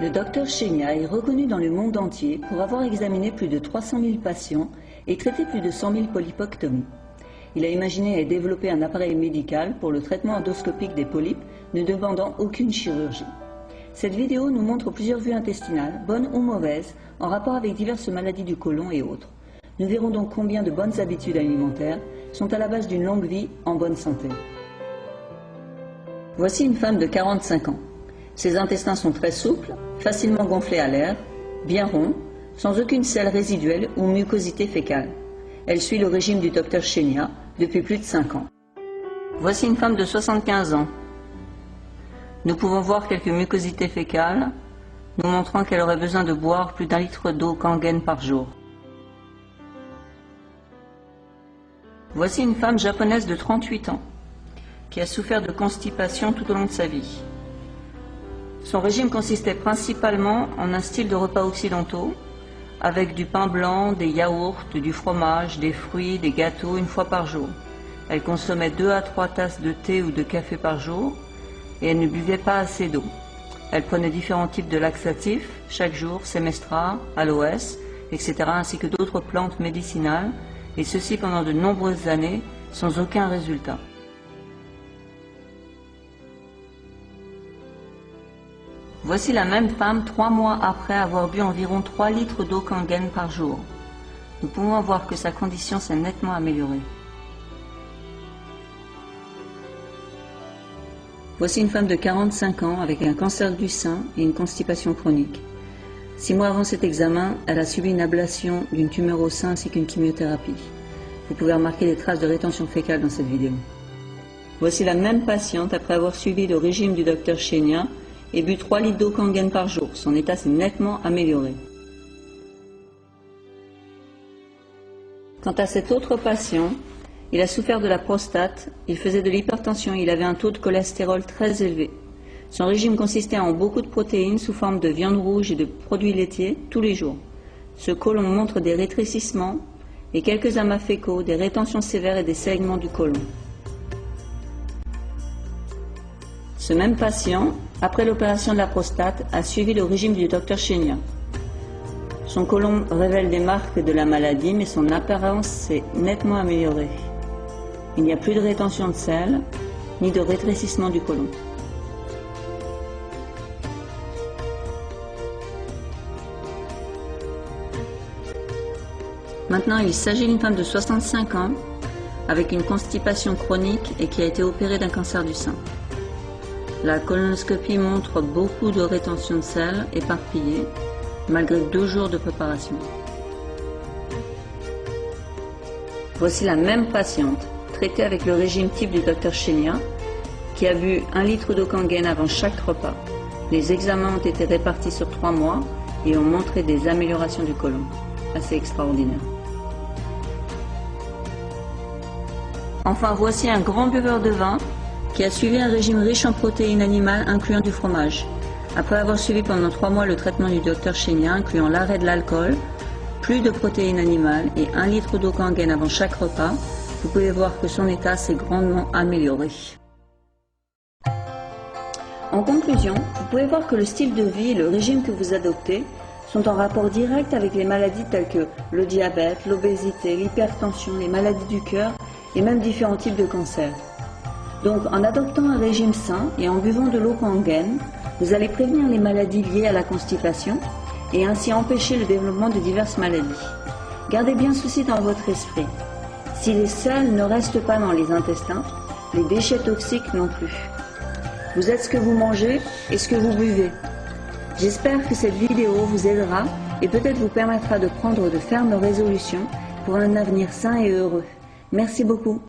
Le Dr Chenia est reconnu dans le monde entier pour avoir examiné plus de 300 000 patients et traité plus de 100 000 polypectomies. Il a imaginé et développé un appareil médical pour le traitement endoscopique des polypes ne demandant aucune chirurgie. Cette vidéo nous montre plusieurs vues intestinales, bonnes ou mauvaises, en rapport avec diverses maladies du côlon et autres. Nous verrons donc combien de bonnes habitudes alimentaires sont à la base d'une longue vie en bonne santé. Voici une femme de 45 ans. Ses intestins sont très souples, facilement gonflés à l'air, bien ronds, sans aucune selle résiduelle ou mucosité fécale. Elle suit le régime du Dr Chenia depuis plus de 5 ans. Voici une femme de 75 ans. Nous pouvons voir quelques mucosités fécales, nous montrant qu'elle aurait besoin de boire plus d'1 litre d'eau Kangen par jour. Voici une femme japonaise de 38 ans, qui a souffert de constipation tout au long de sa vie. Son régime consistait principalement en un style de repas occidentaux, avec du pain blanc, des yaourts, du fromage, des fruits, des gâteaux une fois par jour. Elle consommait 2 à 3 tasses de thé ou de café par jour et elle ne buvait pas assez d'eau. Elle prenait différents types de laxatifs chaque jour, Semestra, Aloès, etc. ainsi que d'autres plantes médicinales, et ceci pendant de nombreuses années sans aucun résultat. Voici la même femme 3 mois après avoir bu environ 3 litres d'eau Kangen par jour. Nous pouvons voir que sa condition s'est nettement améliorée. Voici une femme de 45 ans avec un cancer du sein et une constipation chronique. 6 mois avant cet examen, elle a subi une ablation d'une tumeur au sein ainsi qu'une chimiothérapie. Vous pouvez remarquer des traces de rétention fécale dans cette vidéo. Voici la même patiente après avoir suivi le régime du Dr Chenia et bu 3 litres d'eau Kangen par jour. Son état s'est nettement amélioré. Quant à cet autre patient, il a souffert de la prostate, il faisait de l'hypertension, il avait un taux de cholestérol très élevé. Son régime consistait en beaucoup de protéines sous forme de viande rouge et de produits laitiers tous les jours. Ce côlon montre des rétrécissements et quelques amas fécaux, des rétentions sévères et des saignements du côlon. Ce même patient, après l'opération de la prostate, a suivi le régime du Dr Chenia. Son côlon révèle des marques de la maladie, mais son apparence s'est nettement améliorée. Il n'y a plus de rétention de sel, ni de rétrécissement du côlon. Maintenant, il s'agit d'une femme de 65 ans, avec une constipation chronique et qui a été opérée d'un cancer du sein. La colonoscopie montre beaucoup de rétention de sel éparpillée, malgré 2 jours de préparation. Voici la même patiente, traitée avec le régime type du Dr Chenia, qui a bu 1 litre d'eau Kangen avant chaque repas. Les examens ont été répartis sur 3 mois et ont montré des améliorations du côlon. Assez extraordinaire. Enfin, voici un grand buveur de vin qui a suivi un régime riche en protéines animales incluant du fromage. Après avoir suivi pendant 3 mois le traitement du Dr Chenia incluant l'arrêt de l'alcool, plus de protéines animales et 1 litre d'eau Kangen avant chaque repas, vous pouvez voir que son état s'est grandement amélioré. En conclusion, vous pouvez voir que le style de vie et le régime que vous adoptez sont en rapport direct avec les maladies telles que le diabète, l'obésité, l'hypertension, les maladies du cœur et même différents types de cancers. Donc, en adoptant un régime sain et en buvant de l'eau Kangen, vous allez prévenir les maladies liées à la constipation et ainsi empêcher le développement de diverses maladies. Gardez bien ceci dans votre esprit. Si les sels ne restent pas dans les intestins, les déchets toxiques non plus. Vous êtes ce que vous mangez et ce que vous buvez. J'espère que cette vidéo vous aidera et peut-être vous permettra de prendre de fermes résolutions pour un avenir sain et heureux. Merci beaucoup.